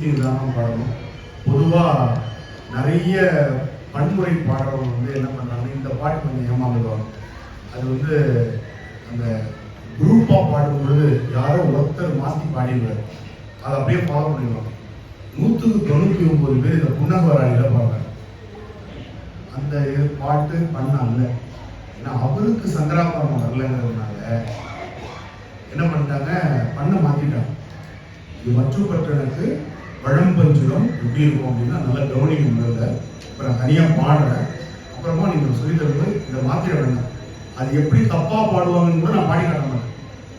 நிறுத்தி தான் பாடணும். பொதுவாக நிறைய பன்முறை பாடுறவங்க வந்து என்ன பண்ணுறாங்கன்னா இந்த பாட்டு கொஞ்சம் ஏமாந்துடுவாங்க. அது வந்து அந்த குரூப்பாக பாடும்பொழுது யாரோ ஒருத்தர் மாற்றி பாடிடுவார், அதை அப்படியே ஃபாலோ பண்ணிடுவாங்க. 199 பேர் இந்த புன்னகவராளியில் பாடுறாங்க. அந்த பாட்டு பண்ண அல்ல, ஏன்னா அவருக்கு சங்கராபரணம் வரலங்கிறதுனால என்ன பண்ணிட்டாங்க, பண்ண மாற்றிட்டாங்க. இது மற்றுப்பற்றனுக்கு பழம்பஞ்சுரம் எப்படி இருக்கும் அப்படின்னா நல்லா கவனிக்கும் முதல்ல. இப்போ நான் தனியாக பாடுறேன், அப்புறமா நீங்கள் சொல்லி தரும்போது இதை மாற்றிட வேண்டாம். அது எப்படி தப்பாக பாடுவாங்கன்னு கூட நான் பாடி காட்ட மாட்டேன்,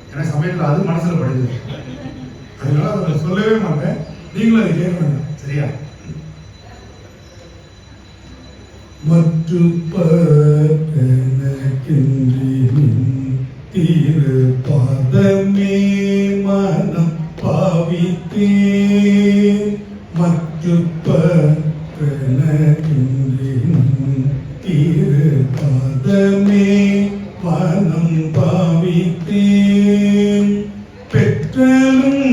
ஏன்னா சமயத்தில் அது மனசில் படுது. அதனால அதை சொல்லவே மாட்டேன், நீங்களும் அதை கேட்க வேண்டாம், சரியா? திரு பாதமே மனம் பாவித்தே திரு பாதமே மனம் பாவித்தே பெற்றலும்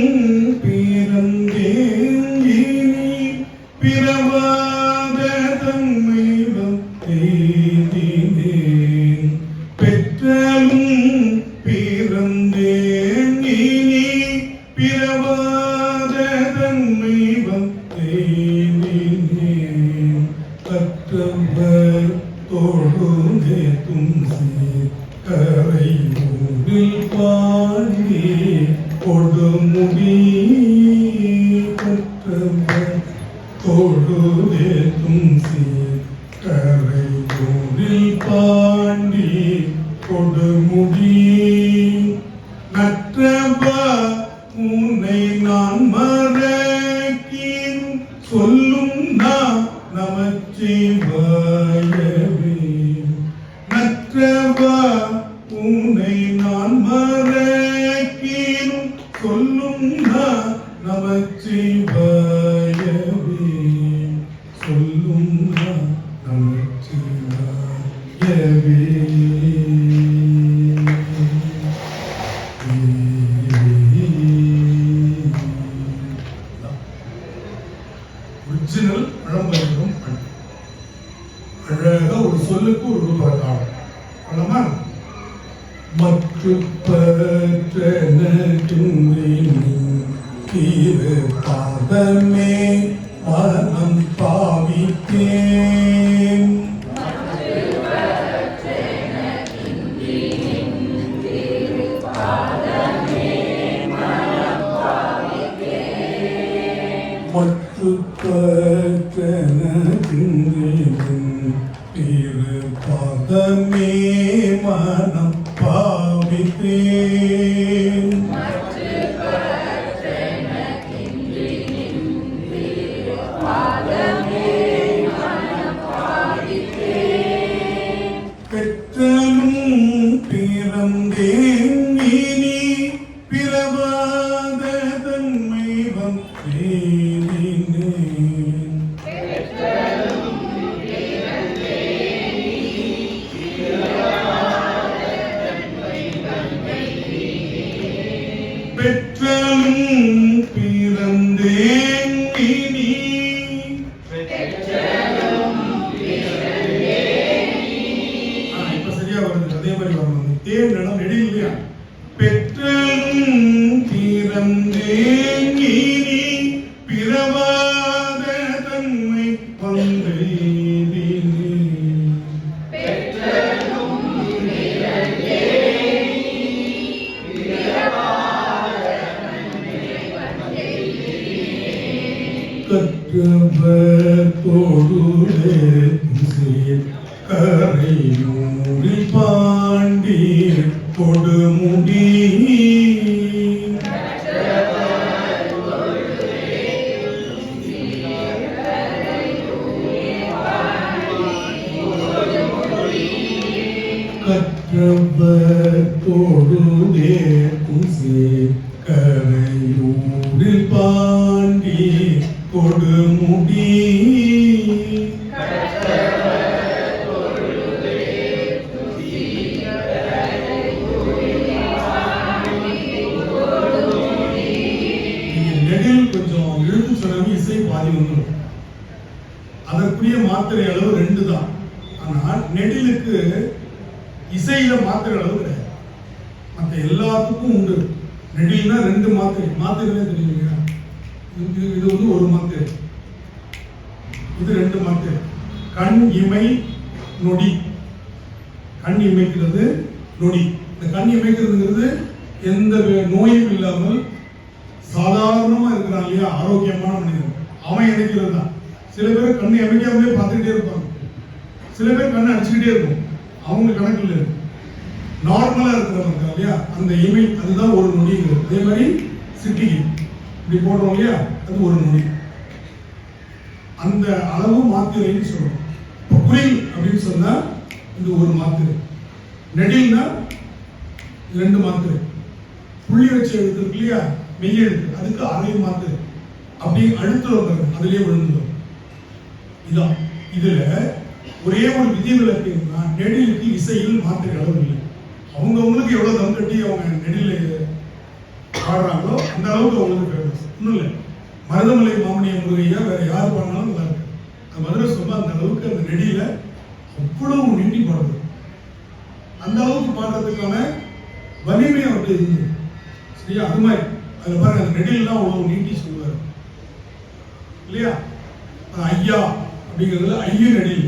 பிறந்தேன் பிறவாத தன்மைதம் எய்தினேன். பெற்றலும் பிறந்தேன் பிறவாத தன்மைதம் எய்தினேன். கற்றவர் தொழுதே தும்சி கரையூரில் பாண்டி கொடுமுடி. கற்றவர் தொழுதே தும்சி கரையூரில் பாண்டி கொடுமுடி. நற்றவா உன்னை நான் மறக்கேன் சொல்லும் நான் நமச்சிவாயவே. நற்றவா உன்னை நான் மறக்கேன் சொல்லும் நான் நமச்சிவாயவே. சொல்லும் நான் நமச்சிவாயவே. ஒரிஜினல் பழம்பெரும் பண். அழகா ஒரு சொல்லுக்கு ஒரு ரூபாய் காணும் அல்லமா. மற்ற திரு பாதமே மனம் பாவித்தேன். திரு பாதமே மனம் பாவித்தேன். பெற்றலும் பிறந்தேன் பிறவாத தன்மை வந்தேன். பெற்றலும் பிறந்தேன் இப்ப சரியா வருது, அதே மாதிரி வரணும். தேன் இடம் ரெடி இல்லையா? பெற்றலும் பிறந்தேன் பிறவாத தன்மை வந்தேன். கற்றவர் தொழுதே கரையூரில் பாண்டி கொடுமுடி. கற்றவர் தொழுதே கரையூரில் பாண்டி கொடுமுடி. நெடில் நெடில் கொஞ்சம் இழுத்து சொன்னாலும் இசை பாதி வந்துடும். அதற்குரிய மாத்திரை அளவு 2 தான். ஆனால் நெடிலுக்கு இசையில மாத்திரை அளவு கிடையாது. மற்ற எல்லாத்துக்கும் உண்டு. நெடில்னா 2 மாத்திரை. மாத்திரையே தெரியுங்க. இது வந்து 1 மாத்திரை, இது 2 மாத்திரை. கண் இமை நொடி. கண் இமைக்கிறது நொடி. இந்த கண் இமைக்கிறதுங்கிறது எந்த நோயும் இல்லாமல் சாதாரணமா இருக்கிறான் இல்லையா, ஆரோக்கியமான மனிதன், அவன் இணைக்கிறது தான். சில பேர் கண்ணை அமைக்காமலே பார்த்துக்கிட்டே இருப்பாங்க. சில பேர் கண்ணை அடிச்சுக்கிட்டே இருக்கும். அவங்க கணக்கில் இருக்கு. நார்மலா இருக்கிறவங்க இல்லையா, அந்த இமை அதுதான் 1 நொடிங்கிறது. அதே மாதிரி சிட்டிகை இப்படி போடுறோம் இல்லையா, அது 1 நொடி. அந்த அளவு மாத்திரைன்னு சொல்றோம். இப்போ குரில் அப்படின்னு சொன்னா இது 1 மாத்திரை. நெடில்னா 2 மாத்திரை. புள்ளி வச்ச எழுத்து இருக்கு இல்லையா, மெய் எழுத்து, அதுக்கு 1/2 மாத்திரை. அப்படி அழுத்துறவங்க அதுலயே விழுந்துடும். இதான் இதுல ஒரே ஒரு விதிவிலக்கு, நெடிலுக்கு இசையில் மாத்திரை அளவு இல்லை. அவங்கவுங்களுக்கு எவ்வளவு தம் கட்டி அவங்க நெடில பாடுறாங்களோ அந்த அளவுக்கு அவங்களுக்கு ஃபேமஸ். ஒன்றும் இல்லை, மருதமலை மாமணிய முருகையா வேற யார் பாடினாலும் நல்லா இருக்கு. அந்த மதுரை சொன்னா அந்த அளவுக்கு அந்த நெடியில அவ்வளவு நீட்டி பாடுறது. அந்த அளவுக்கு பாடுறதுக்கான வலிமை அவர்கிட்ட இருந்தது. சரியா? அது மாதிரி அதுல பாருங்க, அந்த நெடிலாம் அவ்வளவு நீட்டி சொல்லுவார் இல்லையா. ஐயா அப்படிங்கிறதுல ஐய நெடில்,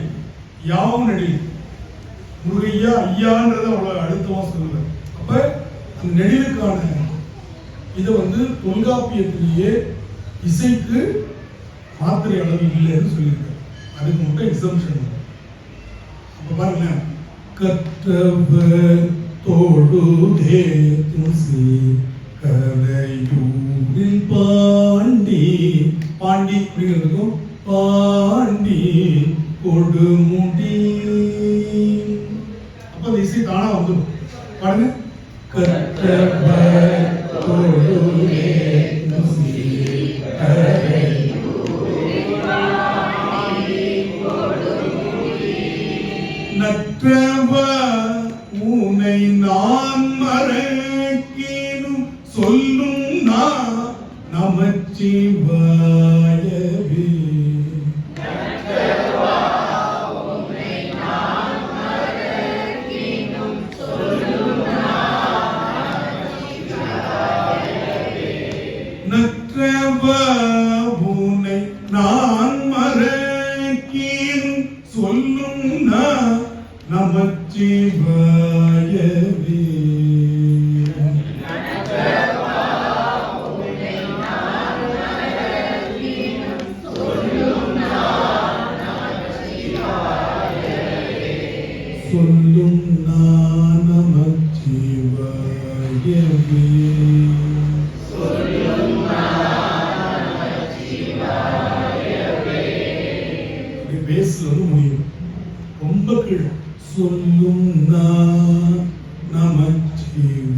யாவும் நெடில். முருகையா ஐயான்றத அவ்வளவு அழுத்தமா சொல்லுவார். அப்ப அந்த நெடிலுக்கான இதை வந்து தொல்காப்பியத்திலேயே இசைக்கு மாத்திரை அளவு இல்லைன்னு சொல்லியிருக்காரு. அதுக்கு மட்டும் எக்ஸம்ஷன். அப்ப பாருங்க, கற்றவர் தோடுதே துசி கரையூரில் பாண்டி. பாண்டி அப்படிங்கிறதுக்கும் பாண்டி கொடுமுடி. அப்ப அந்த இசை தானா வந்துடும். பாருங்க, கற்றவர் தோடுதே துசி நற்றவ உனை நான் மறக்கினும் சொல்லும் நான் நமச்சிவாயவே. நற்றவ உனை நான் மறக்கினும் சொல்லும் நான் நமச்சிவாயவே. சொல்லும் நான் நமச்சிவாயவே. பேஸ்ல வந்து முடியும் ரொம்ப கீழே. சொல்லும் நான் நமச்சிவாயவே.